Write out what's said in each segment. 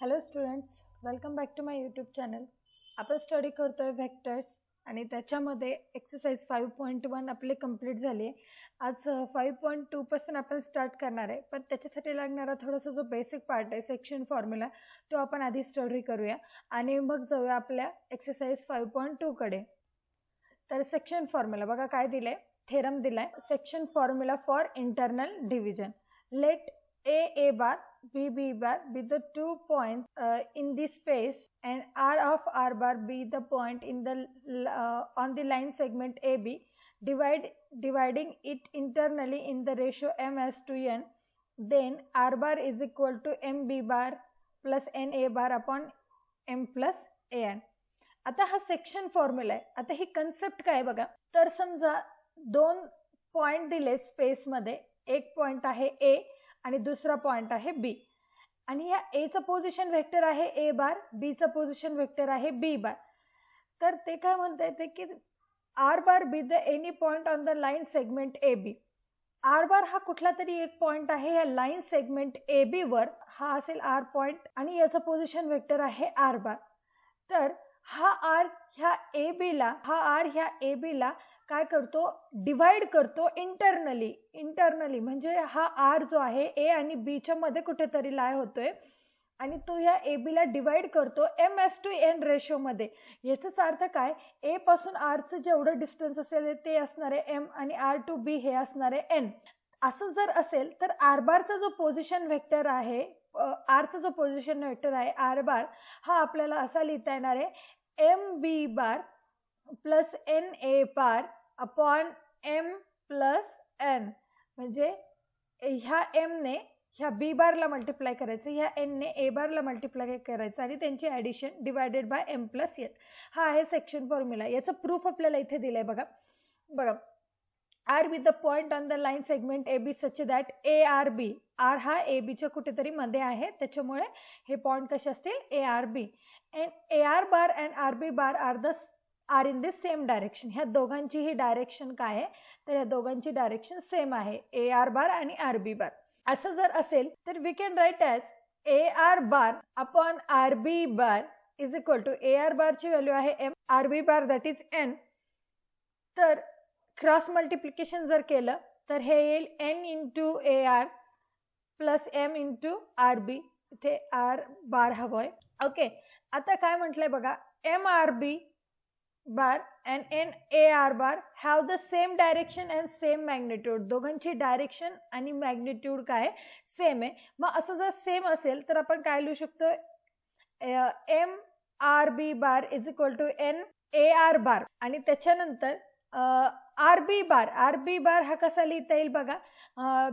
Hello students, welcome back to my YouTube channel. आपण study करतोय vectors आणि त्याच्यामध्ये एक्सरसाइज 5.1 आपली कंप्लीट झाली आहे. आज 5.2 पासून आपण स्टार्ट करणार आहे, पण त्याच्यासाठी लागणारा थोडासा जो बेसिक पार्ट आहे सेक्शन फॉर्म्युला तो आपण आधी स्टडी करूया आणि मग जाऊया आपल्या एक्सरसाइज 5.2 कडे. तर सेक्शन फॉर्म्युला बघा काय दिले, थेरम दिलाय. Section formula for internal division. Let a bar b bar be the 2 points in the space and r bar be the point in the on the line segment AB, dividing it internally in the ratio m:n. Then r bar is equal to mb bar plus na bar upon m plus an. आता हा section formula आहे. आता ही concept काय बघा, तर समजा दोन point दिले स्पेस मध्ये, एक पॉइंट आहे a आणि दुसरा पॉइंट आहे बी, आणि या ए चा पोझिशन वेक्टर आहे ए बार, बी चा पोझिशन वेक्टर आहे बी बार. तर ते काय म्हणता येते की R bar be the any point on the line segment A B. R बार हा कुठला तरी एक पॉइंट आहे या लाईन सेगमेंट ए बी वर, हा असेल आर पॉइंट आणि याचा पोझिशन वेक्टर आहे आर बार. तर हा आर ह्या ए बी ला, हा आर ह्या ए बी ला काय करतो, डिवाइड करतो इंटरनली म्हणजे हा आर जो आहे ए आणि बी च्या मध्ये कुठेतरी लाय होतोय आणि तो ह्या ए बी ला डिवाइड करतो m:n रेशो मध्ये. याचाच अर्थ काय, ए पासून आर चं जेवढं डिस्टन्स असेल ते असणार आहे m आणि आर टू बी हे असणार आहे n. असं जर असेल तर आर बारचा जो पोझिशन वेक्टर आहे, आरचा जो पोझिशन वेक्टर आहे आर बार, हा आपल्याला असा लिहिता येणार आहे mb bar plus na bar upon m plus n. म्हणजे ह्या m ने ह्या b बारला मल्टिप्लाय करायचं, ह्या n ने a बारला मल्टिप्लाय करायचं आणि त्यांची addition divided bye m plus n. हा आहे सेक्शन फॉर्म्युला. याचं प्रूफ आपल्याला इथे दिलंय बघा. R with the point on the line segment A B such that A R B, R हा ए बीच्या कुठेतरी मध्ये आहे, त्याच्यामुळे हे पॉइंट कसे असतील A R B. And A R bar and R B bar are in the same direction. ह्या दोघांची ही डायरेक्शन काय आहे, तर ह्या दोघांची डायरेक्शन सेम आहे, ए आर बार आणि आर बी बार. असं जर असेल तर we can write as A R bar upon R B bar is equal to A R बारची व्हॅल्यू आहे m, R B bar that is n. तर क्रॉस मल्टिप्लिकेशन जर केलं तर हे येईल n into A R plus m into R B. इथे R bar हवंय. ओके, आता काय म्हटलंय बघा, M R B bar and n a r bar have the same direction and same magnitude. दोघांची डायरेक्शन आणि मॅग्निट्यूड काय सेम आहे. मग असं जर सेम असेल तर आपण काय लिहू शकतो, m r b bar is equal to n a r bar आणि त्याच्यानंतर r b bar हा कसा लिहिता येईल बघा.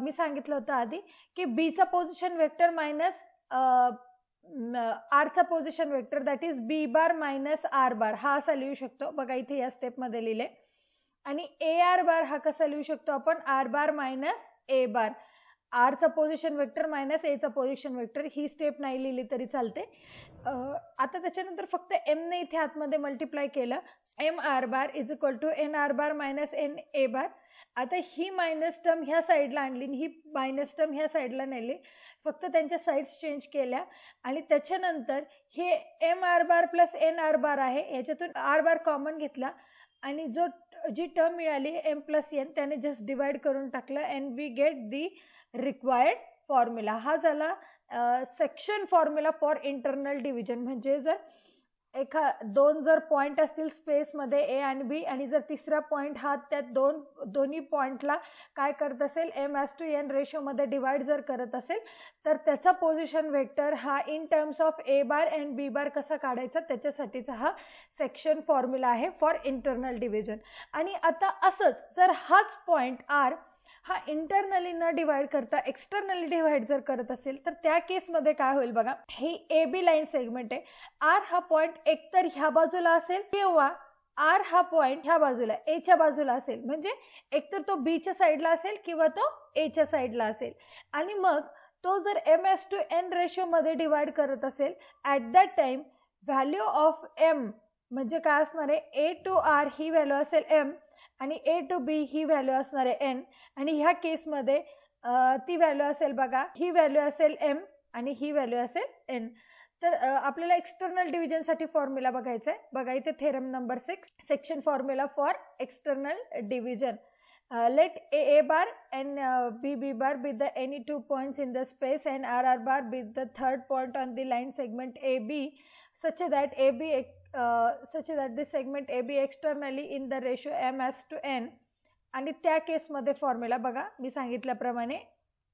मी सांगितलं होतं आधी की b चा पोझिशन वेक्टर मायनस आर चा position vector that is B bar minus R बार, हा असा लिहू शकतो बघा. इथे या स्टेप मध्ये लिहिले. आणि ए आर बार हा कसा लिहू शकतो आपण, आर बार मायनस ए बार, आर चा पोझिशन वेक्टर मायनस ए चा पोझिशन वेक्टर. ही स्टेप नाही लिहिली तरी चालते. आता त्याच्यानंतर फक्त एम ने इथे आतमध्ये मल्टिप्लाय केलं, M R bar is equal to N R bar minus N A bar. आता ही मायनस टर्म ह्या साईडला आणली, ही मायनस टर्म ह्या साईडला नेली, फक्त त्यांच्या साईड्स चेंज केल्या आणि त्याच्यानंतर हे M R bar plus N R bar आहे, याच्यातून आर बार कॉमन घेतला आणि जी टर्म मिळाली एम प्लस एन त्याने जस्ट डिवाइड करून टाकलं and we get the required formula. हा झाला section formula for internal division. म्हणजे जर दोन जर पॉइंट असतील स्पेसमध्ये ए आणि बी आणि जर तिसरा पॉइंट हा त्या दोन्ही पॉइंटला काय करत असेल, m:n रेशोमध्ये डिवाइड जर करत असेल तर त्याचा पोझिशन वेक्टर हा in terms of A bar and B bar कसा काढायचा त्याच्यासाठीचा हा सेक्शन फॉर्म्युला आहे फॉर इंटरनल डिव्हिजन. आणि आता असंच जर हाच पॉइंट आर हा इंटरनली न डिवाइड करता एक्सटर्नली डिवाइड जर करत असेल तर त्या केसमध्ये काय होईल बघा. ही ए बी लाईन सेगमेंट आहे, आर हा पॉइंट एकतर ह्या बाजूला असेल किंवा आर हा पॉइंट ह्या बाजूला ए च्या बाजूला असेल. म्हणजे एकतर तो बी च्या साईडला असेल किंवा तो ए च्या साईडला असेल. आणि मग तो जर m:n रेशो मध्ये डिवाइड करत असेल at that time value of m म्हणजे काय असणार आहे, ए टू आर ही व्हॅल्यू असेल m आणि ए टू बी ही व्हॅल्यू असणार आहे n. आणि ह्या केसमध्ये ती व्हॅल्यू असेल बघा, ही व्हॅल्यू असेल m आणि ही व्हॅल्यू असेल n. तर आपल्याला एक्सटर्नल डिव्हिजनसाठी फॉर्म्युला बघायचा आहे. बघा इथे theorem number 6, section formula for external division. Let A bar and B bar be the any 2 points in the space and R bar be the third point on the line segment AB such that the segment AB externally in the ratio m/n. आणि त्या केसमध्ये formula बघा मी सांगितल्याप्रमाणे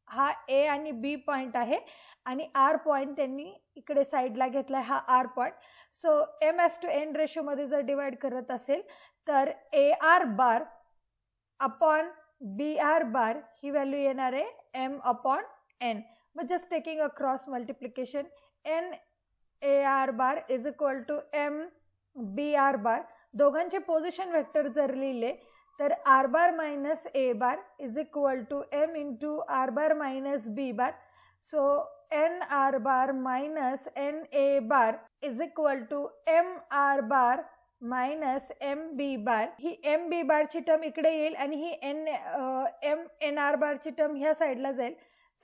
हा A आणि B point आहे आणि R point त्यांनी इकडे साईडला घेतला हा R पॉइंट. सो m/n रेशोमध्ये जर डिवाइड करत असेल तर AR bar upon BR bar ही व्हॅल्यू येणार आहे m/n. मग just taking a cross multiplication n AR bar is equal to m BR bar. दोघांचे पोझिशन वेक्टर जर लिहिले तर R bar minus A bar is equal to m into R bar minus B bar. So n R bar minus n A bar is equal to m R bar minus M B bar. ही M बी बारची term इकडे येईल आणि ही N R बारची term ह्या साईडला जाईल.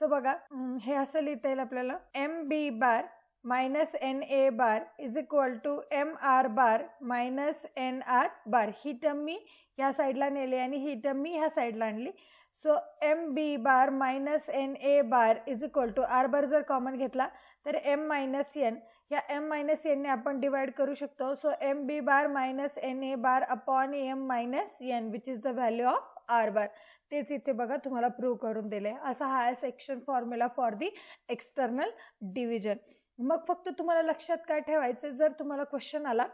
So बघा हे असं लिहिता येईल आपल्याला M B bar minus N A bar is equal to M R bar minus N R bar. ही टर्म मी ह्या साईडला नेली आणि ही टर्म मी ह्या साईडला आणली. So M B bar minus N A bar is equal to R bar जर कॉमन घेतला तर एम मायनस एन, या एम मायनस एनने आपण डिवाइड करू शकतो. So M B bar minus N A bar upon M minus N which is the value of R bar. तेच इथे बघा तुम्हाला प्रूव्ह करून दिले. असा हा section formula for the external division. मग फक्त तुम्हाला लक्षात काय ठेवायचं, जर तुम्हाला क्वेश्चन आला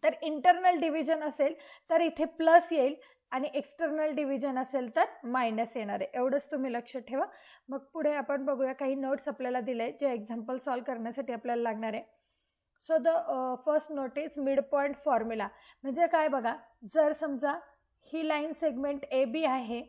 तर इंटरनल डिव्हिजन असेल तर इथे प्लस येईल आणि एक्सटर्नल डिव्हिजन असेल तर मायनस येणार आहे. एवढंच तुम्ही लक्षात ठेवा. मग पुढे आपण बघूया काही नोट्स आपल्याला दिले जे एक्झाम्पल सॉल्व करण्यासाठी आपल्याला लागणार आहे. So the first note is mid point formula. म्हणजे काय बघा, जर समजा ही लाईन सेगमेंट ए बी आहे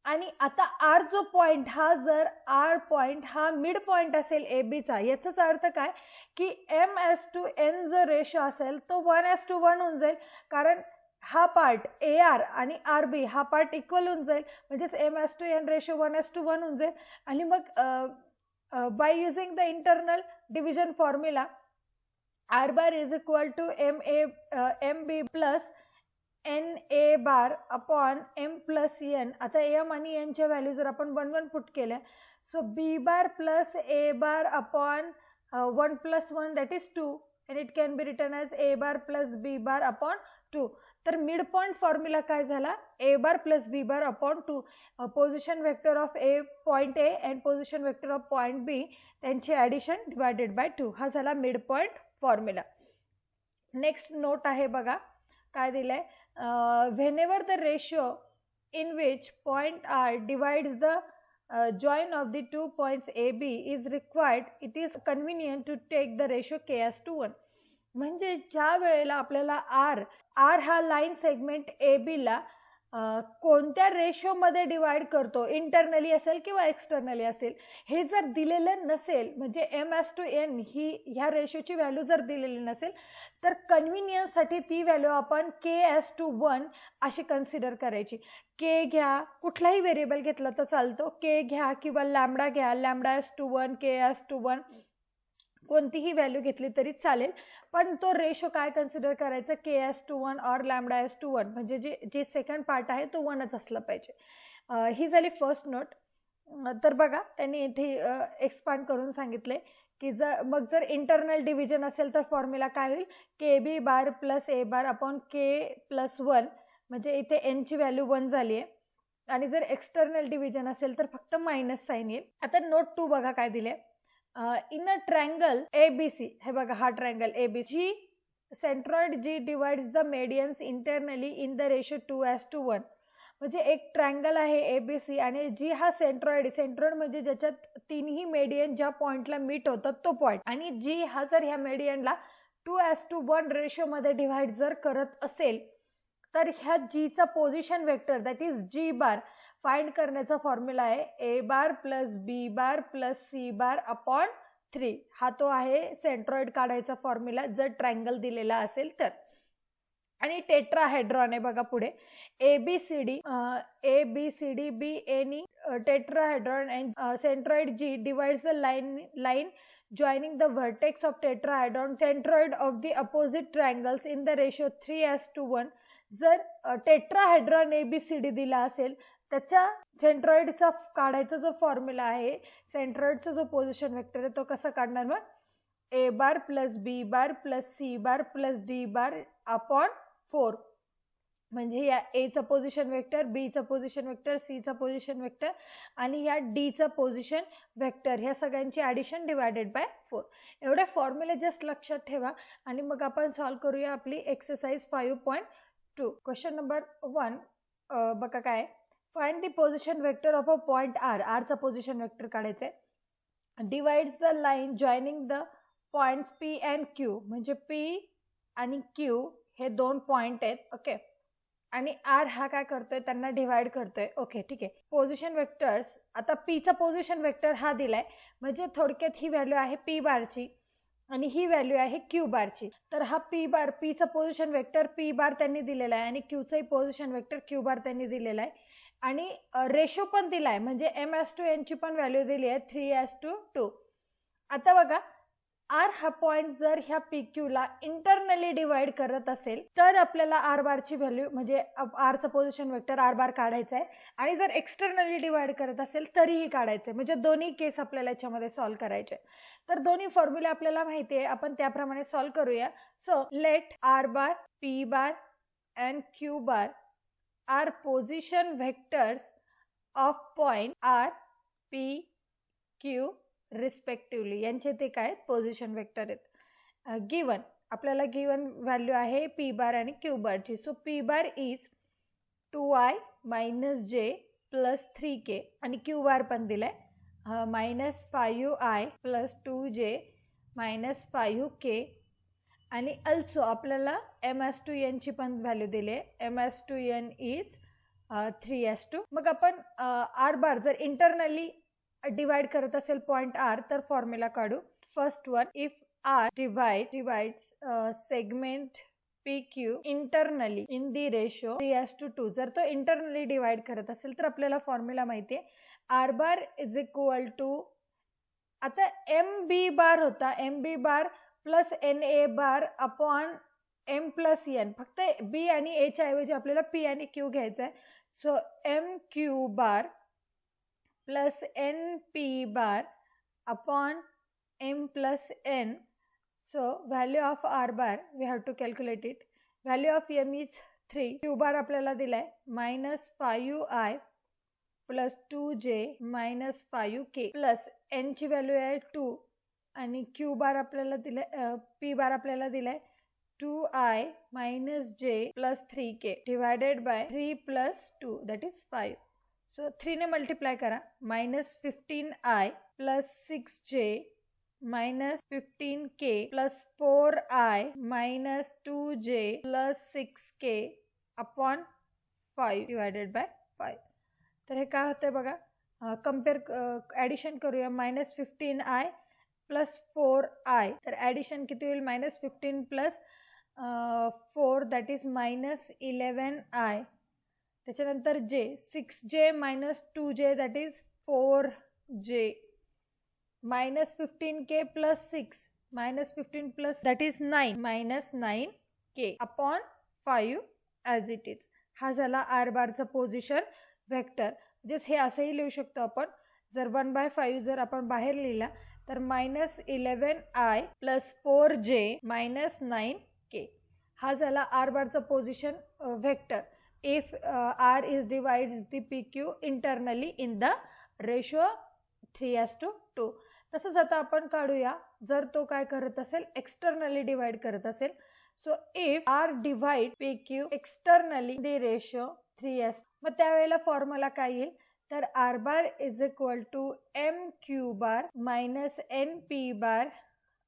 आणि आता आर जो पॉइंट हा, जर आर पॉइंट हा मिड पॉइंट असेल ए बीचा, याचाच अर्थ काय की m/n जो रेशो असेल तो 1:1 होऊन जाईल. कारण हा पार्ट ए आर आणि आर बी हा पार्ट इक्वल होऊन जाईल. म्हणजेच m/n रेशो 1:1 होऊन जाईल. आणि मग by using the internal division formula R bar is equal to M B plus N A bar upon M plus N. आता एम आणि एनच्या व्हॅल्यू जर आपण 1:1 पुट केल्या, so B bar plus A bar upon 1 + 1 that is 2 and it can be written as a bar plus b bar upon 2. तर mid point formula काय झाला, a bar plus b bar upon 2. Position vector of A point A and position vector of point B त्यांची addition divided by 2. हा झाला mid point formula. Next note आहे बघा काय दिलंय, whenever the ratio in which point R divides the join of the 2 points AB is required, it is convenient to take the ratio k/1. म्हणजे ज्या वेळेला आपल्याला आर हा लाईन सेगमेंट AB ला कोणत्या रेशोमध्ये डिवाइड करतो, इंटरनली असेल किंवा एक्सटर्नली असेल, हे जर दिलेलं नसेल, म्हणजे m/n ही ह्या रेशोची व्हॅल्यू जर दिलेली नसेल तर कन्व्हिनियन्ससाठी ती व्हॅल्यू आपण k/1 अशी कन्सिडर करायची. के घ्या, कुठलाही व्हेरिएबल घेतला तर चालतो, के घ्या किंवा लॅम्बडा घ्या, λ/1 k/1 कोणतीही व्हॅल्यू घेतली तरी चालेल. पण तो रेशो काय कन्सिडर करायचा, k/1 और λ/1. म्हणजे जे सेकंड पार्ट आहे तो 1च असला पाहिजे. ही झाली फर्स्ट नोट. तर बघा त्यांनी इथे एक्सपांड करून सांगितले की जर इंटरनल डिव्हिजन असेल तर फॉर्म्युला काय होईल, KB bar plus A bar upon k+1. म्हणजे इथे n ची व्हॅल्यू 1 झाली आहे. आणि जर एक्सटर्नल डिव्हिजन असेल तर फक्त मायनस साईन येईल. आता नोट 2 बघा काय दिले, इन अ ट्रायंगल ABC, हे बघा हा triangle ABC, centroid G divides the medians internally in the ratio 2:1. म्हणजे एक ट्रायंगल आहे ABC आणि G हा सेंट्रॉइड म्हणजे ज्याच्यात तिन्ही मेडियन ज्या पॉइंटला मीट होतात तो पॉइंट, आणि G हा जर ह्या मेडियनला 2:1 रेशोमध्ये डिवाइड जर करत असेल तर ह्या Gचा position vector that is G bar find करण्याचा फॉर्म्युला आहे A bar plus B bar plus C bar upon 3. हा तो आहे सेंट्रॉइड काढायचा फॉर्म्युला जर ट्रायंगल दिलेला असेल तर. आणि टेट्राहेड्रॉन आहे बघा पुढे, ABCD BAनी tetrahedron and centroid G divides the line joining the vertex of tetrahedron centroid of the opposite triangles in the ratio 3:1. जर टेट्राहेड्रॉन ABCD दिला असेल त्याच्या सेंट्रॉइडचा काढायचा जो फॉर्म्युला आहे, सेंट्रॉइडचा जो पोझिशन वेक्टर आहे तो कसा काढणार? मग A bar plus B bar plus C bar plus D bar upon 4. म्हणजे या Aचा पोझिशन वेक्टर, Bचा पोझिशन वेक्टर, Cचा पोझिशन वेक्टर आणि या Dचा पोझिशन वेक्टर ह्या सगळ्यांची ॲडिशन डिवायडेड बाय 4. एवढे फॉर्म्युले जस्ट लक्षात ठेवा आणि मग आपण सॉल्व करूया आपली एक्सरसाइज 5.2. क्वेश्चन नंबर 1 बघा काय, find the position vector of a point R. Rचा पोझिशन वेक्टर काढायचं आहे. Divides the line joining the points P and Q. म्हणजे P आणि Q हे दोन पॉइंट आहेत. ओके, आणि R हा काय करतोय, त्यांना डिवाइड करतोय. ओके ठीक आहे. पोझिशन वेक्टर्स, आता Pचा पोझिशन वेक्टर हा दिलाय, म्हणजे थोडक्यात ही व्हॅल्यू आहे P बारची आणि ही व्हॅल्यू आहे Q बारची. तर हा P बार, Pचा पोझिशन वेक्टर P बार त्यांनी दिलेला आहे आणि Qचाही पोझिशन वेक्टर Q बार त्यांनी दिलेला आहे आणि रेशो पण दिलाय, म्हणजे M/N ची पण व्हॅल्यू दिली आहे 3:2. आता बघा, R हा पॉइंट जर ह्या PQ ला इंटरनली डिवाइड करत असेल तर आपल्याला R बारची व्हॅल्यू म्हणजे Rचा पोझिशन वेक्टर R बार काढायचा आहे आणि जर एक्सटर्नली डिवाइड करत असेल तरीही काढायचं आहे. म्हणजे दोन्ही केस आपल्याला याच्यामध्ये सॉल्व करायचे. तर दोन्ही फॉर्म्युले आपल्याला माहिती आहे, आपण त्याप्रमाणे सॉल्व करूया. So let R bar, P bar and Q bar are position vectors of point R, P, Q respectively. यांचे ते काय पोझिशन वेक्टर आहेत. गिवन आपल्याला गिवन व्हॅल्यू आहे P बार आणि Q बारची. So P bar is 2i - j plus 3k आणि Q बार पण दिलाय -5i प्लस 2j - 5k आणि अल्सो आपल्याला M/N ची पण व्हॅल्यू दिली आहे. M/N is 3:2. मग आपण R बार जर इंटरनली डिवाइड करत असेल पॉइंट R तर फॉर्म्युला काढू. First one, if R divides segment PQ internally in the ratio 3:2. जर तो इंटरनली डिवाइड करत असेल तर आपल्याला फॉर्म्युला माहिती आहे, R bar is equal to, आता MB बार होता, MB bar plus NA bar upon M plus N. फक्त B आणि A च्या ऐवजी आपल्याला P आणि Q घ्यायचं आहे. So MQ bar plus NP bar upon M plus N. So value of R bar we have to calculate it. Value of M is 3. Q bar आपल्याला दिलाय -5i plus 2j - 5k plus N ची value आहे 2 आणि Q बार आपल्याला दिलाय, P बार आपल्याला दिलाय 2i - j plus 3k divided by 3 plus 2 that is 5. So 3 ने मल्टिप्लाय करा, -15i plus 6j -15k plus 4i - 2j plus 6k upon 5 divided by 5. तर हे काय होतंय बघा, कम्पेअर ॲडिशन करूया. -15i प्लस 4i, तर ॲडिशन किती होईल, -15 प्लस 4 दॅट इज -11i. त्याच्यानंतर j, 6j - 2j that is 4j -15k plus 6 -15 plus that is 9 -9k upon 5 as it is. हा झाला R बारचा पोझिशन व्हेक्टर. म्हणजे हे असंही लिहू शकतो आपण, जर 1/5 जर आपण बाहेर लिहिला तर -11i प्लस 4j - 9k. हा झाला R बारचा position vector if R is divides the PQ internally in the ratio 3:2. तसंच आता आपण काढूया जर तो काय करत असेल, एक्सटर्नली डिवाइड करत असेल. So if R divide PQ externally the ratio 3:2, मग त्यावेळेला फॉर्म्युला काय येईल, तर R bar is equal to MQ bar minus NP bar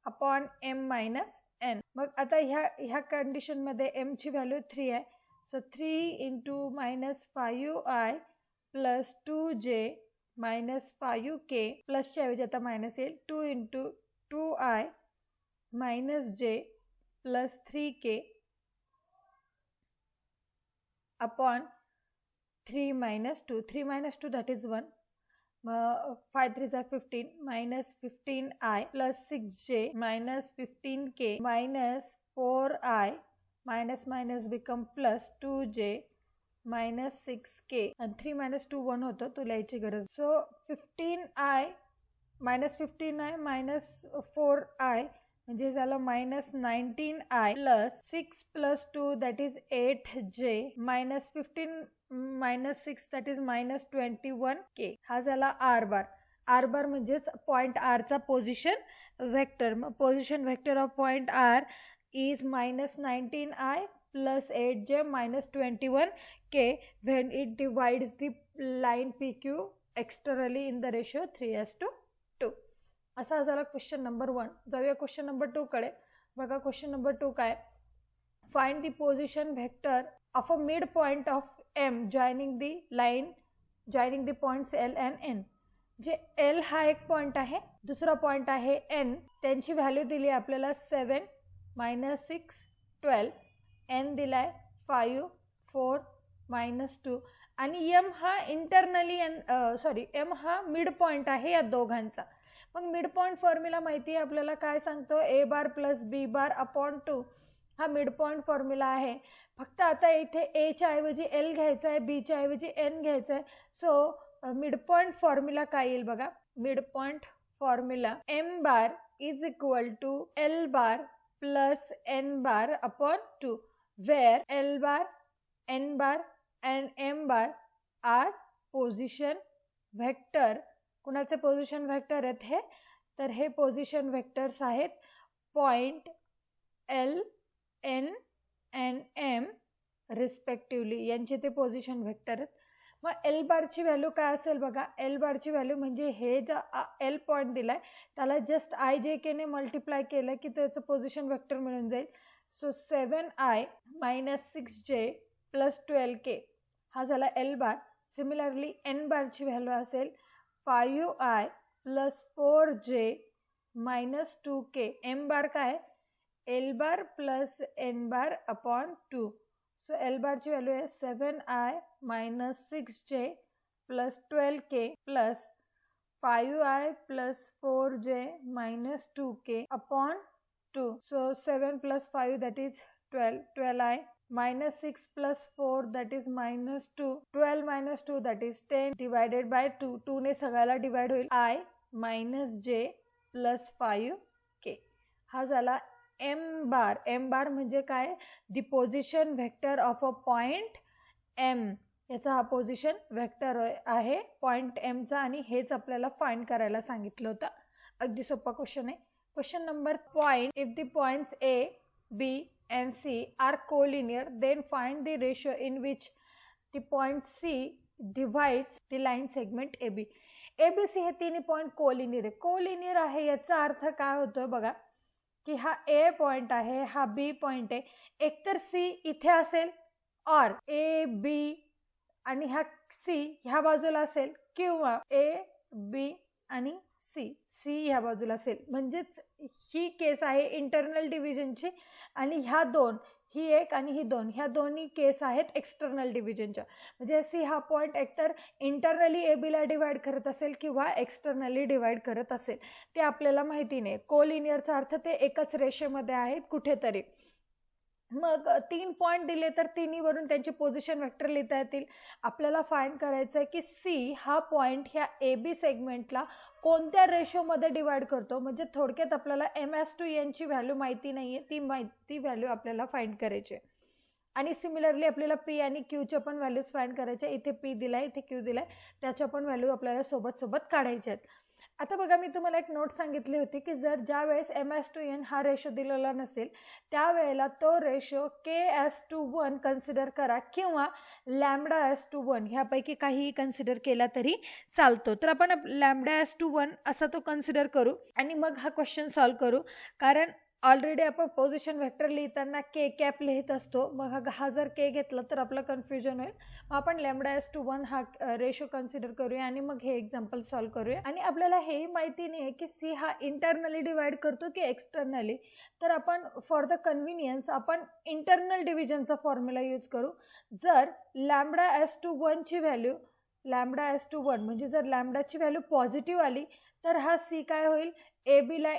upon M minus N. मग आता ह्या कंडिशनमध्ये M ची व्हॅल्यू 3 आहे. So 3 into -5i plus 2j minus 5k प्लसच्या ऐवजी आता मायनस येईल, 2 into 2i minus j plus 3k upon 3 - 2. 3 - 2 that is 1. मग 5 3 जा 15 minus 15i plus 6j minus 15k minus 4i minus minus become plus 2j minus 6k and 3 minus 2 1 होतं, तू लिहायची गरज. So 15i minus 15i minus 4i म्हणजे झालं minus 19i plus 6 plus 2 that is 8j minus 15 minus 6 that is minus 21k. हा झाला r bar. r bar म्हणजेच point r चा position vector. Position vector of point r is minus 19i plus 8j minus 21k when it divides the line PQ externally in the ratio 3:2. असा झाला question number 1. जाऊया question number 2 कडे. बघा question number 2 काय. Find the position vector of a mid point of M joining the line joining the points L and N. जे L हा एक point आहे, दुसरा पॉइंट आहे N. त्यांची व्हॅल्यू दिली आपल्याला 7 minus 6 12. N दिलाय 5 4 minus 2 आणि M हा इंटरनली M हा मिड पॉइंट आहे या दोघांचा. मग मिड पॉइंट फॉर्म्युला माहिती आहे आपल्याला. काय सांगतो, a bar plus b bar upon 2 हा मिड पॉइंट फॉर्म्युला आहे. फक्त आता इथे a च्या ऐवजी l घ्यायचा आहे, b च्या ऐवजी n घ्यायचा आहे. सो मिड पॉइंट फॉर्म्युला काय येईल बघा. Mid point formula m bar is equal to l bar plus n bar upon 2 where l bar n bar and m bar are position vector. कुणाचे position vector आहेत हे, तर हे position vectors आहेत point L N and M respectively. यांचे ते position vector आहेत. मग L बारची व्हॅल्यू काय असेल बघा. L बारची व्हॅल्यू म्हणजे हे जो L पॉइंट दिलाय त्याला जस्ट IJK ने मल्टिप्लाय केलं की त्याचं पोझिशन व्हेक्टर मिळून जाईल. So 7i minus 6j plus 12k हा झाला L बार. सिमिलरली N बारची व्हॅल्यू असेल 5i plus 4j minus 2k. M bar काय, L bar plus N bar upon 2. So L बारची व्हॅल्यू आहे 7i minus 6j plus 12k plus 5i plus 4j minus 2k upon 2. So 7 plus 5 that is 12. 12i minus 6 plus 4 that is minus 2. 12 minus 2 that is 10 divided by 2. 2 ने सगळ्याला divide होईल. i minus j plus 5k. हा झाला M बार. M bar म्हणजे काय, the position vector of a point M. याचा हा position vector आहे पॉइंट M चा आणि हेच आपल्याला फाइंड करायला सांगितलं होतं. अगदी सोपा क्वेश्चन आहे. Question number point. If the points A, B and C are collinear then find the ratio in which the point C divides the line segment AB. ABC हे तिन्ही पॉइंट कोलिनियर आहे. Collinear आहे याचा अर्थ काय होतोय बघा की हा A पॉइंट आहे, हा B पॉइंट आहे. एकतर C इथे असेल और A B आणि हा C ह्या बाजूला असेल किंवा A B आणि C ह्या बाजूला असेल. म्हणजेच ही केस आहे इंटरनल डिव्हिजनची आणि ह्या दोन, ही एक आणि ही दोन, ह्या दोन्ही केस आहेत एक्सटर्नल डिव्हिजनच्या. म्हणजे सी हा पॉइंट एकतर इंटरनली ए बीला डिवाइड करत असेल किंवा एक्सटर्नली डिवाइड करत असेल, ते आपल्याला माहिती नाही. कोलिनियरचा अर्थ ते एकच रेषेमध्ये आहेत कुठेतरी. मग 3 पॉइंट दिले तर तिन्हीवरून त्यांची पोझिशन वेक्टर लिहिता येतील. आपल्याला फाइंड करायचं आहे की सी हा पॉइंट ह्या ए बी सेगमेंटला कोणत्या रेशोमध्ये डिवाइड करतो. म्हणजे थोडक्यात आपल्याला MS/N ची व्हॅल्यू माहिती नाही आहे, ती व्हॅल्यू आपल्याला फाइंड करायची. आणि सिमिलरली आपल्याला पी आणि क्यूच्या पण व्हॅल्यूज फाइंड करायच्या. इथे पी दिलाय, इथे क्यू दिलाय, त्याच्या पण व्हॅल्यू आपल्याला सोबत सोबत काढायच्या आहेत. आता बघा, मी तुम्हाला एक नोट सांगितली होती की जर ज्या वेळेस MS/N हा रेशो दिलेला नसेल त्यावेळेला तो रेशो K/1 कन्सिडर करा किंवा λ/1 ह्यापैकी काहीही कन्सिडर केला तरी चालतो. तर आपण λ/1 असा तो कन्सिडर करू आणि मग हा क्वेश्चन सॉल्व करू. कारण ऑलरेडी आपण पोझिशन वेक्टर लिहिताना के कॅप लिहित असतो. मग हा जर के घेतला तर आपलं कन्फ्युजन होईल. मग आपण λ/1 हा रेशो कन्सिडर करूया आणि मग हे एक्झाम्पल सॉल्व करूया. आणि आपल्याला हेही माहिती नाही आहे की सी हा इंटरनली डिवाइड करतो की एक्सटर्नली. तर आपण फॉर द कन्व्हिनियन्स आपण इंटरनल डिव्हिजनचा फॉर्म्युला यूज करू. जर λ/1 ची व्हॅल्यू लॅम्बडा एस टू 1, म्हणजे जर लॅम्बडाची व्हॅल्यू पॉझिटिव्ह आली तर हा सी काय होईल, ए बीला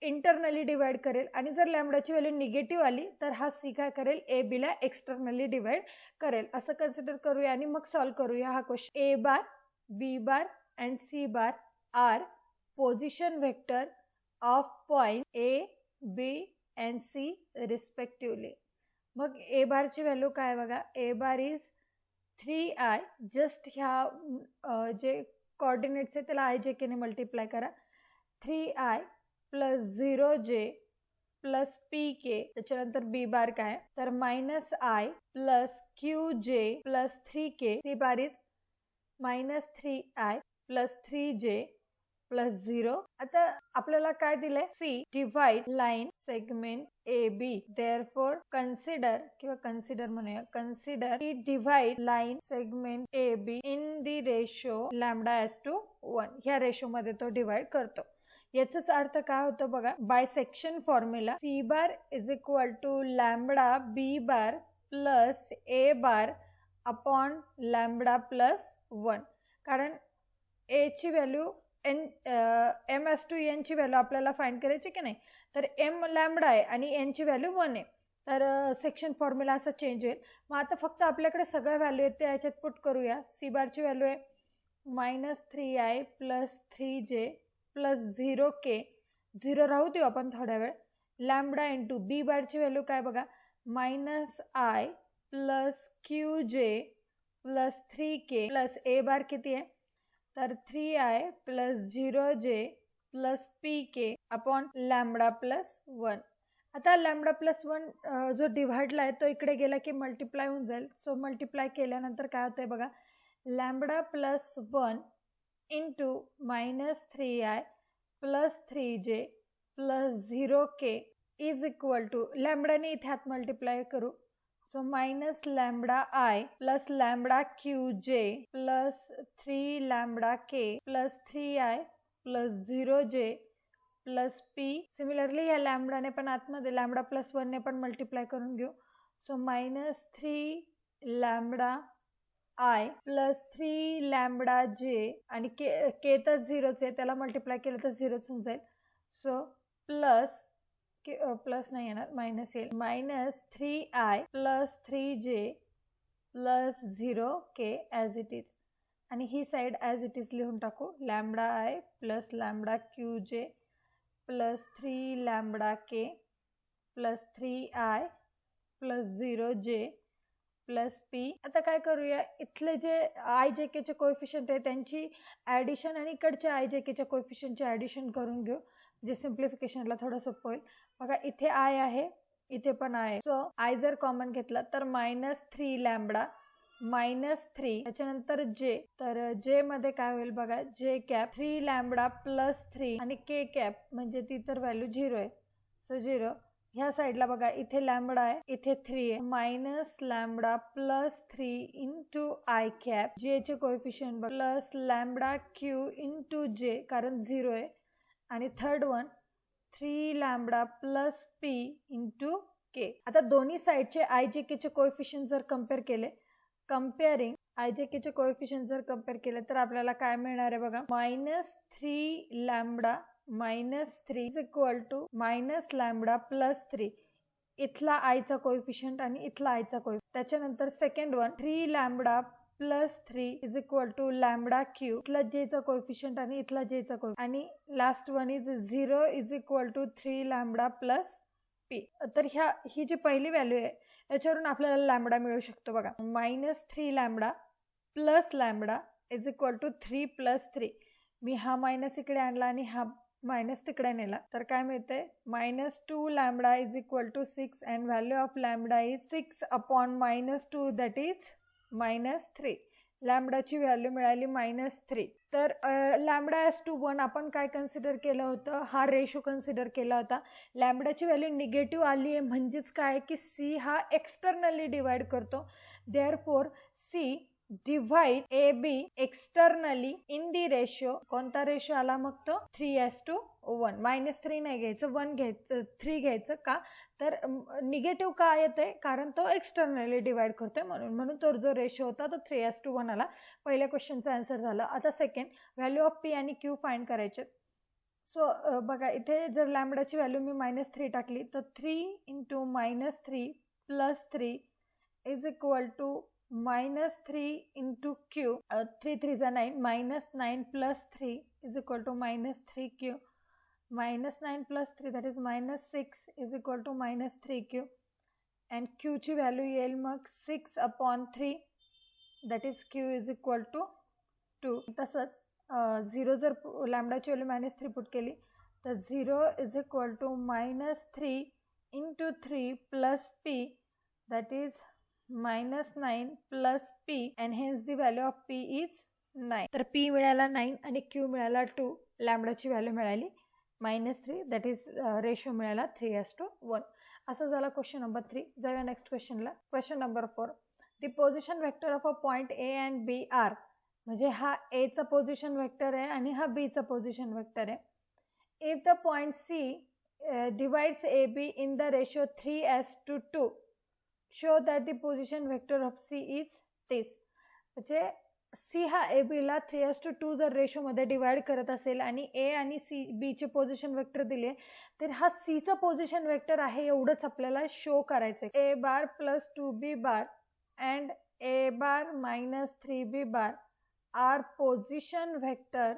इंटरनली डिवाइड करेल, आणि जर लॅम्बडाची व्हॅल्यू निगेटिव्ह आली तर हा सी काय करेल, ए बीला एक्सटर्नली डिवाइड करेल. असं कन्सिडर करूया आणि मग सॉल्व्ह करूया हा question. A bar, B bar and C bar are position vector of point A, B and C respectively. मग ए बारची व्हॅल्यू काय बघा, ए बार इज 3i, जस्ट ह्या जे कोऑर्डिनेट्स आहे त्याला आय जे केने मल्टिप्लाय करा. 3i plus 0j plus P के. त्याच्यानंतर बी बार काय तर -i plus QJ plus 3k. C bar is -3i plus 3j plus 0. आता आपल्याला काय दिलंय, C divide line segment A B. Therefore consider म्हणूया, consider C divide line segment A B in the ratio lambda is to 1. ह्या ratio मध्ये तो divide करतो. याचाच अर्थ काय होतो बघा, bisection formula C bar is equal to lambda B bar plus A bar upon lambda plus 1. कारण ए ची value M is to N ची व्हॅल्यू आपल्याला फाइंड करायची की नाही, तर एम लॅम्बडा आहे आणि एन ची व्हॅल्यू 1 आहे, तर सेक्शन फॉर्म्युला असा चेंज होईल. मग आता फक्त आपल्याकडे सगळ्या व्हॅल्यू आहेत ते याच्यात पुट करूया. सी बारची व्हॅल्यू आहे -3i plus 3j plus 0k. 0 राहू देऊ आपण थोड्या वेळ. लॅम्बडा इंटू बी बारची व्हॅल्यू काय बघा, -i plus QJ plus 3k plus A bar किती आहे तर 3i plus 0j plus pk upon lambda plus 1. आता लॅम्बडा प्लस 1 जो डिव्हाइडला आहे तो इकडे गेला की मल्टिप्लाय होऊन जाईल. सो मल्टिप्लाय केल्यानंतर काय होतंय बघा, lambda plus 1 into -3i plus 3j plus 0k is equal to, लॅम्बडाने इथे हात मल्टिप्लाय करू, so minus lambda i plus lambda QJ plus 3 lambda k plus 3i plus 0j plus p. Similarly या लॅम्बडाने पण आतमध्ये लॅम्बडा प्लस 1 ने पण मल्टिप्लाय करून घेऊ. So -3 lambda i plus 3 lambda j आणि k तर 0च आहे, त्याला मल्टिप्लाय केलं तर 0च होऊन जाईल. सो प्लस नाही येणार, मायनस येईल, -3i plus 3j plus 0k as it is. आणि ही साईड ॲज इट इज लिहून टाकू. Lambda i plus lambda QJ plus 3 lambda k plus 3i plus 0j plus p. आता काय करूया, इथले जे आय जे केचे कोएफिशियंट आहे त्यांची ॲडिशन आणि इकडच्या आय जे केच्या कोएफिशियंटची ॲडिशन करून घेऊ, जे सिम्प्लिफिकेशनला थोडं सोपं होईल. बघा इथे आय आहे, इथे पण आहे. सो आय जर कॉमन घेतला तर -3 लॅम्बडा -3, त्याच्यानंतर जे, तर जे मध्ये काय होईल बघा, जे कॅप 3 लॅम्बडा प्लस 3 आणि के कॅप म्हणजे ती तर व्हॅल्यू 0 आहे, सो 0. ह्या साईडला बघा इथे लॅम्बडा आहे, इथे 3 आहे, minus lambda plus 3 into I cap, J चे coefficient plus lambda Q into J कारण 0 आहे, आणि third one 3 lambda plus P into K. आता दोन्ही साईडचे आय जे केचे कोएफिशियंट जर कम्पेअर केले, कंपेअरिंग आय जे केचे कोएफिशियंट जर कम्पेअर केले तर आपल्याला काय मिळणार आहे बघा, -3 lambda -3 is equal to minus lambda plus 3. इथला आयचा कोएफिशियंट आणि इथला आयचा कोएफिशियंट. त्याच्यानंतर second one 3 lambda plus 3 is equal to lambda Q, इथला जेचा कोएफिशियंट आणि इथला जेचा कोएफिशियंट, आणि last one is 0 is equal to 3 lambda plus P. तर ही जी पहिली व्हॅल्यू आहे याच्यावरून आपल्याला लॅम्बडा मिळू शकतो बघा, -3 lambda plus lambda is equal to 3 plus 3. मी हा मायनस इकडे आणला आणि हा मायनस तिकडे नेला, तर काय मिळते, -2 lambda is equal to 6 and value of lambda is 6 upon -2 that is -3. लॅम्बडाची व्हॅल्यू मिळाली -3. तर लॅम्बडा एस टू 1 आपण काय कन्सिडर केलं होतं, हा रेशो कन्सिडर केला होता. लॅम्बडाची व्हॅल्यू निगेटिव्ह आली आहे म्हणजेच काय की सी हा एक्सटर्नली डिवाइड करतो. Therefore C divide A B externally in the ratio, कोणता रेशो आला मग तो 3:1. -3 नाही घ्यायचं, 1 घ्यायचं, 3 घ्यायचं. का तर निगेटिव्ह का येतोय, कारण तो एक्सटर्नली डिवाइड करतोय म्हणून तो जो रेशो होता तो 3:1 आला. पहिल्या क्वेश्चनचा आन्सर झालं. आता सेकंड, व्हॅल्यू ऑफ पी आणि क्यू फाइंड करायचे. सो बघा इथे जर लॅम्बडाची व्हॅल्यू मी -3 टाकली तर 3 × -3 + 3 इज इक्वल टू -3 × q, 3 3 जा 9, -9 + 3 is equal to -3q, -9 + 3 that is -6 is equal to -3q, and q ची व्हॅल्यू येईल मग 6/3 that is q is equal to 2. तसंच 0 जर लॅम्बडाची व्हॅल्यू -3 पुट केली तर 0 is equal to -3 × 3 + p that is -9 + p and hence the value of p is 9. तर p मिळाला 9 आणि q मिळाला 2. लॅम्बडाची व्हॅल्यू मिळाली -3 दॅट इज रेशो मिळाला 3:1. असं झाला क्वेश्चन नंबर 3. जाऊया नेक्स्ट क्वेश्चनला. Question number 4, the position vector of a point A and B are, म्हणजे हा ए चा पोझिशन वेक्टर आहे आणि हा बी चा पोझिशन वेक्टर आहे. If the point C divides AB in the ratio 3:2, show that the position vector of C is this. म्हणजे C हा AB ला 3:2 जर रेशो मध्ये डिवाइड करत असेल आणि A आणि B चे पोझिशन वेक्टर दिले तर हा C चा पोझिशन वेक्टर आहे एवढंच आपल्याला शो करायचं आहे. A bar + 2B bar and A bar - 3B bar are position vector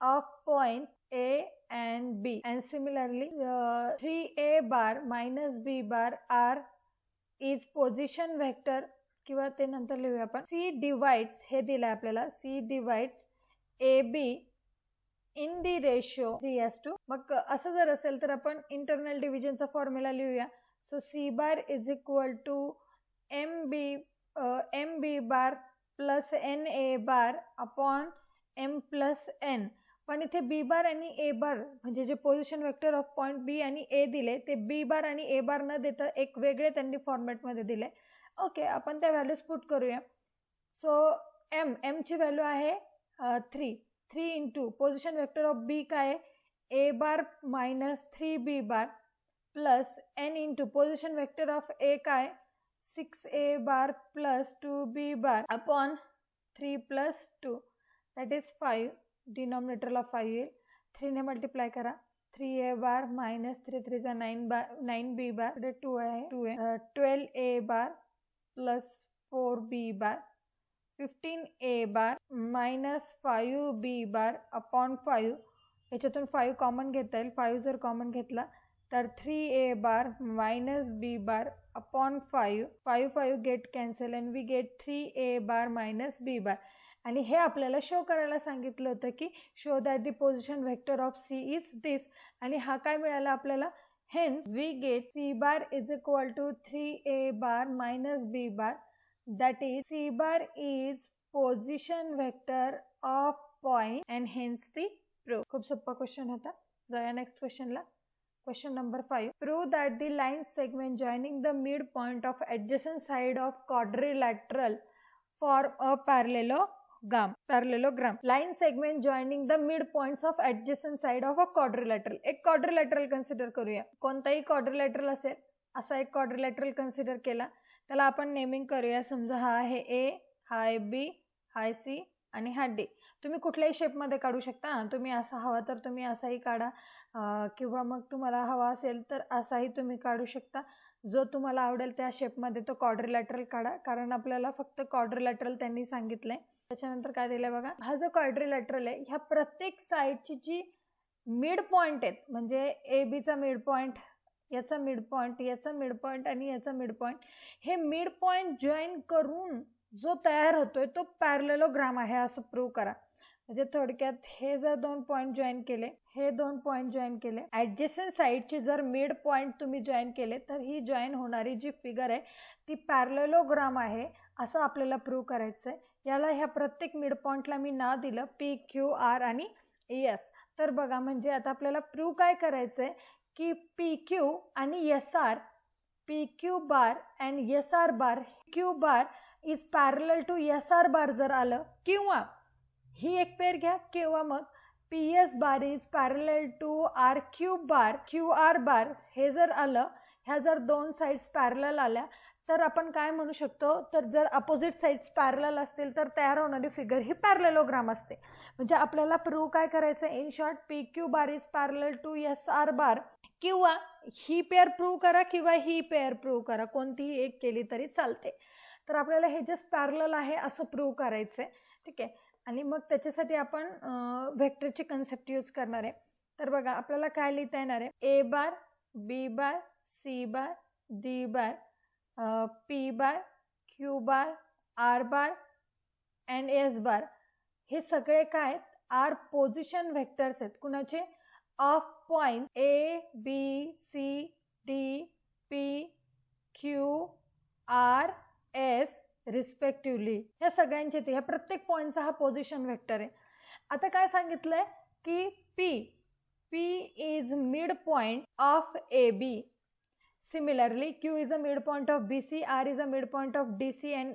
of point A and B, and similarly 3A bar - B bar R is position vector, किंवा ते नंतर लिहूया आपण. C divides, हे दिलंय आपल्याला, C divides AB in the ratio 3:2. मग असं जर असेल तर आपण इंटरनल डिव्हिजनचा फॉर्म्युला लिहूया. So C bar is equal to MB bar + NA bar upon M + N. पण इथे बी बार आणि ए बार म्हणजे जे पोझिशन वेक्टर ऑफ पॉइंट बी आणि ए दिले ते बी बार आणि ए बार न देता एक वेगळे त्यांनी फॉर्मॅटमध्ये दिले. ओके, आपण त्या व्हॅल्यूज पुट करूया. सो एम ची व्हॅल्यू आहे 3 × पोझिशन वेक्टर ऑफ बी काय A bar - 3B bar plus n × position vector of A काय 6A bar + 2B bar upon 3 + 2 that is 5. डिनॉमिनेटरला 5 येईल. 3 ने मल्टिप्लाय करा. 3A बार - 3 3 जा 9B बार, 2 आहे 2A, 12A बार + 4B बार, 15A बार - 5B बार upon 5. याच्यातून 5 common घेता येईल. 5 जर कॉमन घेतला तर 3A bar - B bar upon 5. 5 get cancel and we get 3A bar - B bar. आणि हे आपल्याला शो करायला सांगितलं होतं की show that the position vector of C is this, आणि हा काय मिळाला आपल्याला. Hence we get C bar is equal to 3A bar - B bar, that is C bar is position vector of point and hence the proof. खूप सोपा question होता. जाऊया next क्वेश्चनला. Question number 5, prove that the line segment joining the mid point of adjacent side of quadrilateral form a parallelogram. Line segment joining the midpoints of adjacent side of a quadrilateral. एक quadrilateral consider करूया. कोणताही quadrilateral असेल असा एक quadrilateral consider केला, त्याला आपण naming करूया. समजा हा आहे A, हा आहे B, हा आहे C आणि हा D. तुम्ही कुठल्याही शेपमध्ये काढू शकता. तुम्ही असा हवा तर तुम्ही असाही काढा, किंवा मग तुम्हाला हवा असेल तर असाही तुम्ही काढू शकता. जो तुम्हाला आवडेल त्या शेपमध्ये तो क्वाड्रिलॅटरल काढा, कारण आपल्याला फक्त क्वाड्रिलॅटरल त्यांनी सांगितलंय. त्याच्यानंतर काय दिलंय बघा. हा जो क्वाड्रिलॅटरल आहे ह्या प्रत्येक साईडची जी मिड पॉइंट आहेत, म्हणजे ए बीचा मिड पॉइंट, याचा मिड पॉइंट, याचा मिड पॉइंट आणि याचा मिड पॉइंट, हे मिड पॉइंट जॉईन करून जो तयार होतोय तो पॅरलेलोग्राम आहे असं प्रूव्ह करा. म्हणजे थोडक्यात हे जर 2 पॉइंट जॉईन केले, हे 2 पॉइंट जॉईन केले, ॲडजसंट साईडची जर मिड पॉइंट तुम्ही जॉईन केले तर ही जॉईन होणारी जी फिगर आहे ती पॅरलेलोग्राम आहे असं आपल्याला प्रूव्ह करायचं आहे. याला ह्या प्रत्येक मिड पॉइंटला मी नाव दिलं PQR आणि ES. तर बघा, म्हणजे आता आपल्याला प्रूव्ह काय करायचं आहे की PQ आणि SR, PQ bar and SR bar, Q bar is parallel to SR bar जर आलं, किंवा ही एक पेअर घ्या, किंवा मग PS bar is parallel to RQ bar, QR bar हे जर आलं, ह्या जर दोन साइड्स पॅरलल आल्या तर आपण काय म्हणू शकतो, तर जर अपोजिट साइड्स पॅरलल असतील तर तयार होणारी फिगर ही पॅरलेलोग्राम असते. म्हणजे आपल्याला प्रूव्ह काय करायचं, in short PQ bar is parallel to SR bar, किंवा ही पेअर प्रूव्ह करा किंवा ही पेअर प्रूव्ह करा, कोणतीही एक केली तरी चालते. तर आपल्याला हे जस्ट पॅरलल आहे असं प्रूव्ह करायचं आहे. ठीक आहे, आणि मग त्याच्यासाठी आपण व्हेक्टरची कन्सेप्ट यूज करणार आहे. तर बघा आपल्याला काय लिहिता येणार आहे, A bar, B bar, C bar, D bar, P bar, Q bar, R bar and S बार हे सगळे काय आहेत, आर पोझिशन व्हेक्टर्स आहेत. कुणाचे, of point A, B, C, D, P, Q, R, S respectively. ह्या सगळ्यांचे ह्या प्रत्येक पॉईंटचा हा पोझिशन व्हेक्टर आहे. आता काय सांगितलंय की P is mid point of AB. Similarly, Q is a midpoint of BC, R is a midpoint of DC, and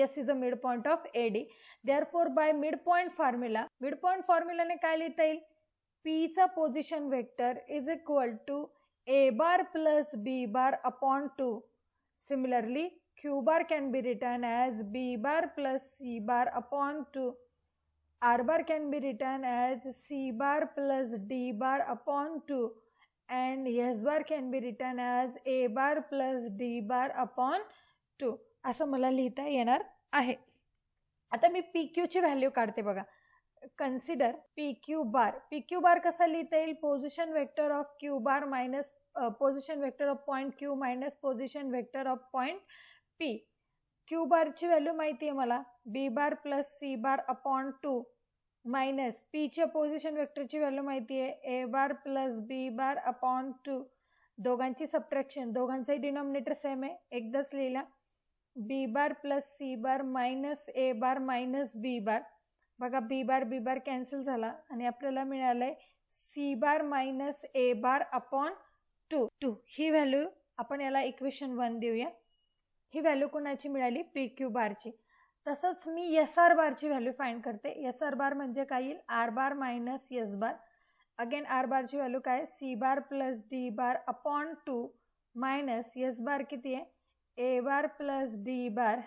S is a midpoint of AD. Therefore, by midpoint formula ने काय लिहिता येईल, P चा position vector is equal to A bar plus B bar upon 2. Similarly, Q bar can be written as B bar plus C bar upon 2. R bar can be written as C bar plus D bar upon 2. And S bar can be written as A bar plus D bar upon 2. असं मला लिहिता येणार आहे. आता मी PQ ची value काढते बघा. Consider PQ बार कसा लिहिता येईल, position vector of Q bar minus position vector of point Q minus position vector of point P. Q बारची व्हॅल्यू माहिती आहे मला, B bar plus C bar upon 2 minus P च्या पोझिशन वेक्टरची व्हॅल्यू माहिती आहे, A bar plus B bar upon 2. दोघांची subtraction, दोघांचाही डिनॉमिनेटर सेम आहे, एकदाच लिहिला. B bar plus C bar minus A bar minus B बार. बघा B बार कॅन्सल झाला आणि आपल्याला मिळालंय C bar minus A bar upon 2. He value आपण याला इक्वेशन 1 देऊया. ही व्हॅल्यू कोणाची मिळाली, PQ बारची. तसंच मी SR बारची व्हॅल्यू फाइंड करते. SR बार म्हणजे काय येईल, R bar minus S bar. Again R बारची व्हॅल्यू काय, C bar plus D bar upon 2 minus S bar किती आहे, A bar plus D bar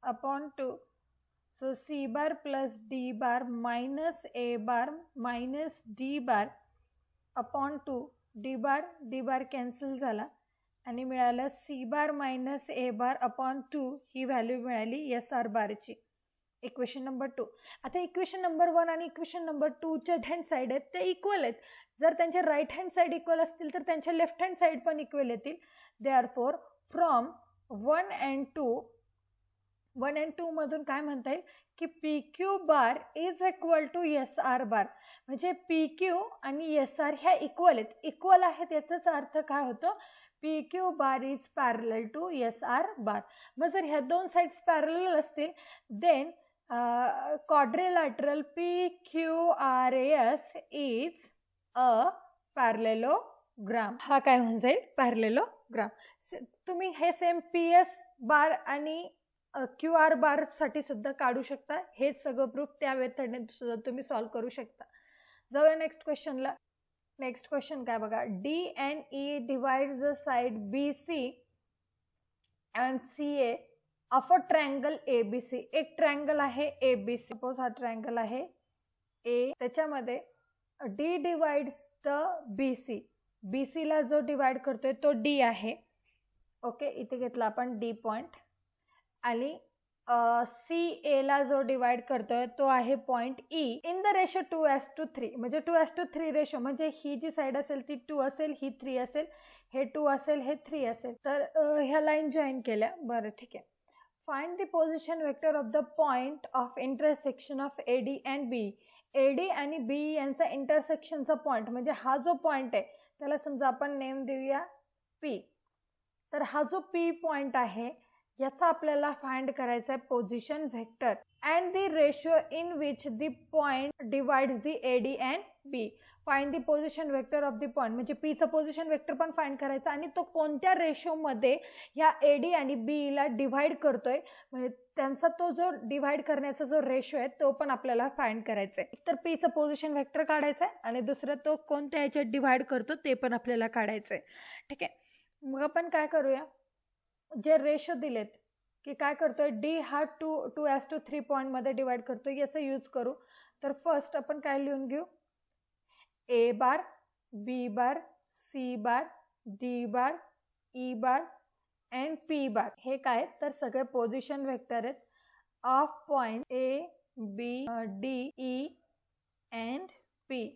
upon 2. So C bar plus D bar minus A bar minus D bar upon 2. D bar cancel झाला आणि मिळालं C bar minus A bar upon 2. He value मिळाली SR बारची, equation number 2. आता equation number 1 आणि equation number 2 च्या hand side आहेत ते इक्वल आहेत. जर त्यांच्या राईट हँड साईड इक्वल असतील तर त्यांच्या लेफ्ट हँड साईड पण इक्वल येतील. देअरफॉर फ्रॉम 1 and 2 मधून काय म्हणता येईल की PQ bar is equal to SR bar. म्हणजे PQ आणि SR ह्या इक्वल आहेत याचाच अर्थ काय होतो, PQ bar is parallel to SR bar. मग जर ह्या दोन साइड्स पॅरलल असतील then quadrilateral PQRS is a parallelogram. हा काय होऊन जाईल, पॅरलेलोग्राम. तुम्ही हे सेम PS बार आणि QR बार साठी सुद्धा काढू शकता. हे सगळं प्रूफ त्या मेथडने सुद्धा तुम्ही सॉल्व्ह करू शकता. जाऊया नेक्स्ट क्वेश्चनला. नेक्स्ट क्वेश्चन काय बघा, D and E divides the side BC and CA of a triangle ABC. एक ट्रायंगल आहे ABC. सपोज हा ट्रायंगल आहे A, त्याच्यामध्ये D divides the BC. BC ला जो डिवाइड करतोय तो D आहे. ओके, इथे घेतला आपण D पॉइंट. आणि CA ला जो डिवाइड करतोय तो आहे point E in the ratio 2:3. म्हणजे 2:3 रेशो, म्हणजे ही जी साइड असेल ती 2 असेल, ही 3 असेल, हे 2 असेल, हे 3 असेल. तर ह्या लाईन जॉईन केल्या. बरं ठीक आहे. Find the position vector of the point of intersection of AD and B. AD आणि B यांचा इंटरसेक्शनचा पॉइंट, म्हणजे हा जो पॉइंट आहे त्याला समजा आपण नेम देऊया P. तर हा जो P पॉइंट आहे याचा आपल्याला फाइंड करायचा आहे position vector and the ratio in which the point divides the AD and B. Find the position vector of the point, म्हणजे पीचं पोझिशन वेक्टर पण फाइंड करायचं आणि तो कोणत्या रेशोमध्ये ह्या एडी आणि बीला डिव्हाइड करतोय, म्हणजे त्यांचा तो जो डिव्हाइड करण्याचा जो रेशो आहे तो पण आपल्याला फाइंड करायचा आहे. तर पीचं पोझिशन वेक्टर काढायचं आहे आणि दुसरं तो कोणत्या ह्याच्यात डिव्हाइड करतो ते पण आपल्याला काढायचं आहे. ठीक आहे, मग आपण काय करूया, जे रेशो दिलेत की काय करतोय, डी हा 2:3 पॉईंटमध्ये डिवाइड करतोय, याचा यूज करू. तर फर्स्ट आपण काय लिहून घेऊ, A bar, B bar, C bar, D bar, E bar and P bar. हे काय, तर सगळे पोझिशन वेक्टर आहेत of point A, B, D, E and P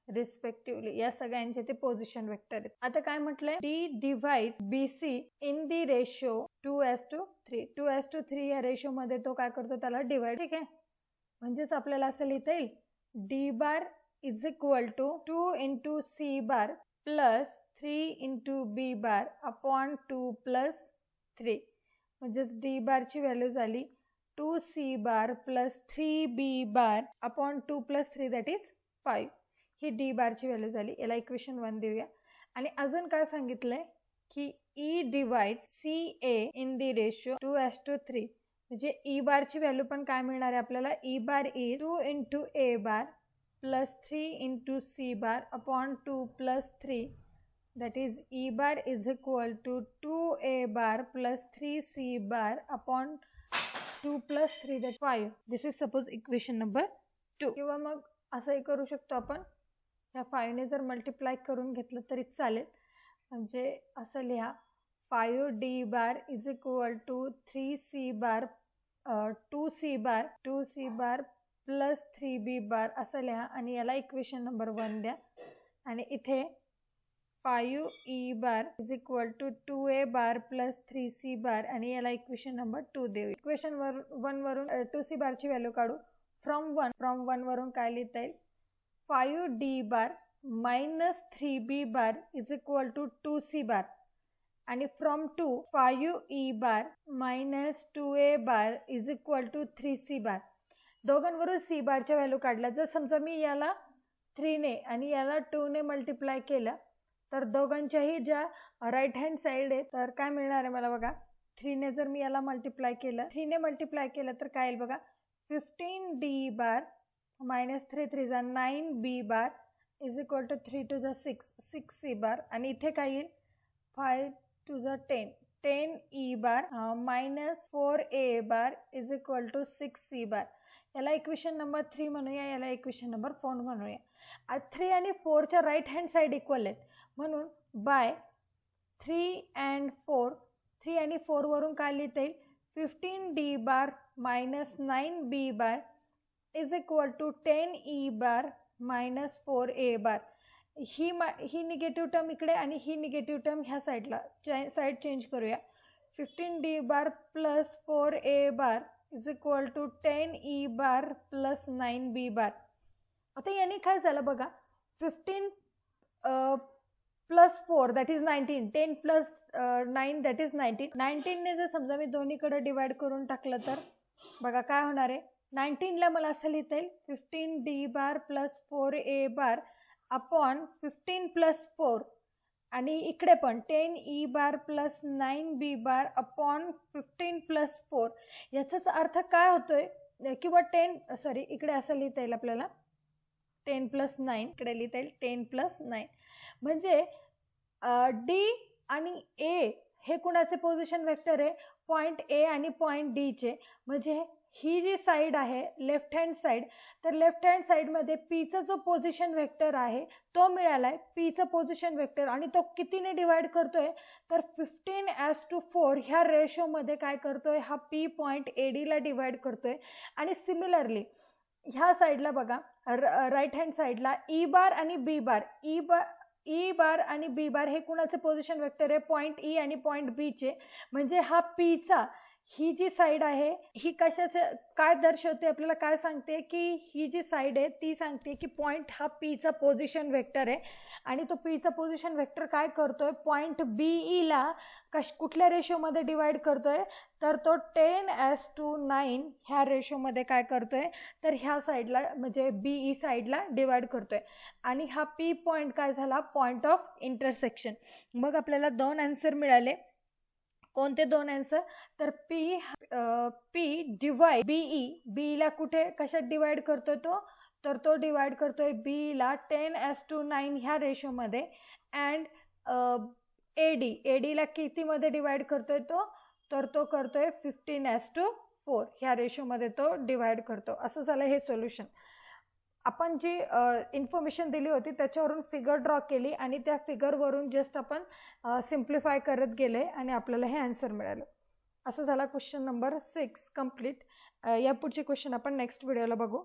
respectively. या सगळ्यांचे ते पोझिशन वेक्टर आहेत. आता काय म्हटलंय, D divide B C in the ratio 2:3. 2:3 या रेशो मध्ये तो काय करतो, त्याला डिवाइड. ठीक आहे, म्हणजेच आपल्याला असं लिहिता येईल, D bar is equal to 2 into C bar plus 3 into B bar upon 2 plus 3. म्हणजेच डी बारची व्हॅल्यू झाली 2c bar plus 3b bar upon 2 plus 3 that is 5. ही डी बारची व्हॅल्यू झाली. याला इक्वेशन 1 देऊया. आणि अजून काय सांगितलंय की E divide C A in the ratio 2:3. म्हणजे ई बारची व्हॅल्यू पण काय मिळणार आहे आपल्याला, E bar is 2 into A bar plus 3 into C bar upon 2 plus 3 that is E bar is equal to 2A bar plus 3C bar upon 2 plus 3 that 5. This is suppose equation number 2. किंवा मग असंही करू शकतो आपण, ह्या 5 ने जर multiply करून घेतलं तरी चालेल. म्हणजे असं लिहा, 5D bar is equal to 3C bar 2C bar plus 3B bar असं लिहा आणि याला इक्वेशन नंबर 1 द्या. आणि इथे 5E bar is equal to 2A bar plus 3C bar आणि याला इक्वेशन नंबर 2 देऊ. इक्वेशन 1 वरून 2C बारची व्हॅल्यू काढू. फ्रॉम 1 वरून काय लिहिता येईल, 5D bar minus 3B bar is equal to 2C bar आणि from 2 5E bar minus 2A bar is equal to 3C bar. दोघांवरून C बारच्या व्हॅल्यू काढल्या. जर समजा मी याला 3 ने आणि याला 2 ने मल्टिप्लाय केलं तर दोघांच्याही ज्या राईट हँड साईड आहे तर काय मिळणार आहे मला बघा, 3 ने जर मी याला मल्टिप्लाय केलं तर काय येईल बघा, 15D बार मायनस 3 जा 9B bar is equal to 3 2 जा 6C बार आणि इथे काय येईल, 5 2 जा 10E bar minus 4A bar is equal to 6C bar. याला इक्वेशन नंबर 3 म्हणूया, याला इक्वेशन नंबर 4 म्हणूया. 3 आणि 4च्या राईट हँड साईड इक्वल आहेत म्हणून बाय 3 and 4, 3 आणि 4 वरून काय लिहिता येईल, 15D bar minus 9B bar is equal to 10E bar minus 4A bar. ही निगेटिव्ह टर्म इकडे आणि ही निगेटिव्ह टर्म ह्या साईडला साईड चेंज करूया. 15D bar plus 4A bar is equal to 10E bar plus 9B bar. आता याने काय झालं बघा, 15 plus 4 that is 19, 10 plus 9 that is 19. 19 ने जर समजा मी दोन्हीकडे डिवाइड करून टाकलं तर बघा काय होणार आहे, 19ला मला असं लिहिता येईल 15D bar plus 4A bar upon 15 plus 4 आणि इकडे पण 10E bar plus 9B bar upon 15 plus 4. याचाच अर्थ काय होतोय, किंवा इकडे असं लिहिता येईल आपल्याला 10 प्लस 9, इकडे लिहिता येईल 10 प्लस 9. म्हणजे डी आणि ए हे कुणाचे पोझिशन वेक्टर आहे, पॉईंट ए आणि पॉईंट डी चे. म्हणजे ही जी साईड आहे लेफ्ट हँड साईड, तर लेफ्ट हँड साईडमध्ये पीचा जो पोझिशन वेक्टर आहे तो मिळालाय, पीचं पोझिशन वेक्टर, आणि तो कितीने डिवाइड करतोय तर 15:4 ह्या रेशोमध्ये काय करतोय, हा पी पॉईंट एडीला डिवाइड करतोय. आणि सिमिलरली ह्या साईडला बघा, राईट हँड साईडला ई बार आणि बी बार, ई बार आणि बी बार हे कुणाचे पोझिशन वेक्टर आहे, पॉईंट ई आणि पॉईंट बी चे. म्हणजे हा पीचा ही जी साईड आहे ही कशाचं काय दर्शवते, आपल्याला काय सांगते की ही जी साईड आहे ती सांगते की पॉईंट हा पीचा पोझिशन वेक्टर आहे आणि तो पीचा पोझिशन वेक्टर काय करतोय, पॉईंट बीईला कुठल्या रेशोमध्ये डिवाइड करतोय, तर तो 10:9 ह्या रेशोमध्ये काय करतोय, तर ह्या साईडला म्हणजे बीई साईडला डिवाइड करतोय. आणि हा पी पॉईंट काय झाला, पॉईंट ऑफ इंटरसेक्शन. मग आपल्याला 2 आन्सर मिळाले. कोणते 2 आन्सर, तर पी डिवाइड बीईला कुठे कशात डिवाइड करतोय तो, तर तो डिवाइड करतोय बीईला 10:9 ह्या रेशोमध्ये. अँड एडीला कितीमध्ये डिवाइड करतोय तो, तर तो करतोय 15:4 ह्या रेशोमध्ये तो डिवाइड करतो. असं झालं हे सोल्युशन. आपण जी इन्फॉर्मेशन दिली होती त्याच्यावरून फिगर ड्रॉ केली आणि त्या फिगरवरून जस्ट आपण सिम्प्लिफाय करत गेले आणि आपल्याला हे आन्सर मिळालं. असं झाला क्वेश्चन नंबर 6 कंप्लीट. या पुढचे क्वेश्चन आपण नेक्स्ट व्हिडिओला बघू.